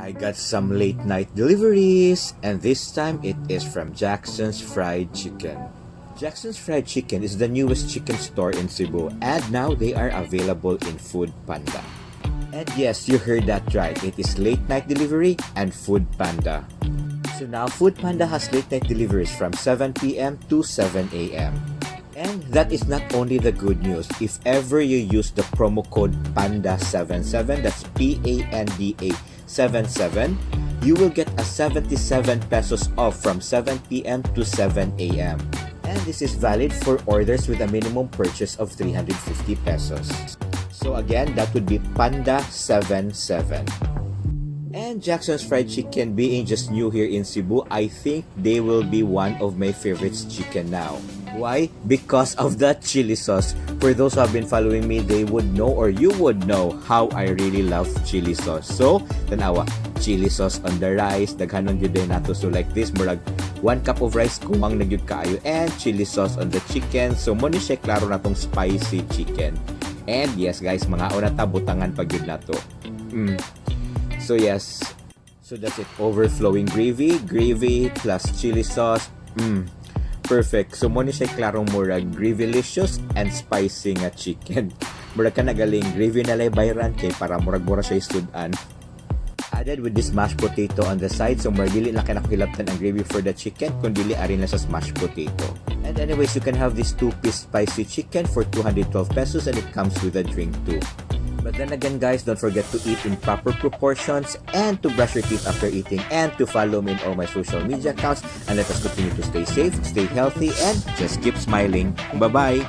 I got some late night deliveries, and this time it is from Jackson's Fried Chicken. Jackson's Fried Chicken is the newest chicken store in Cebu, and now they are available in FOODPANDA. And yes, you heard that right, it is late night delivery and FOODPANDA. So now FOODPANDA has late night deliveries from 7 p.m. to 7 a.m. And that is not only the good news. If ever you use the promo code PANDA77, that's PANDA 77, you will get a 77 pesos off from 7 p.m. to 7 a.m. And this is valid for orders with a minimum purchase of 350 pesos. So again, that would be PANDA77. And Jackson's Fried Chicken being just new here in Cebu, I think they will be one of my favorites chicken now. Why? Because of the chili sauce. For those who have been following me, they would know or you would know how I really love chili sauce. So, tanawa, chili sauce on the rice, daghanon gyud din nato. So like this, murag 1 cup of rice kuwang na gyud kaayo, and chili sauce on the chicken. So mo ni siya klaro na tong spicy chicken. And yes guys, mga una ta butangan pag gyud nato. So yes. So that's it. Overflowing gravy plus chili sauce. Perfect. So mo ni siya klarong murag gravylicious and spicy nga chicken. Murag ka nagaling gravy na lay bayran kay para murag siya sudan. Added with this mashed potato on the side, so murag dili na kay nakilaptan ang gravy for the chicken kundi arin na sa mashed potato. And anyways, you can have this 2-piece spicy chicken for 212 pesos and it comes with a drink too. But then again guys, don't forget to eat in proper proportions and to brush your teeth after eating and to follow me in all my social media accounts, and let us continue to stay safe, stay healthy, and just keep smiling. Bye-bye!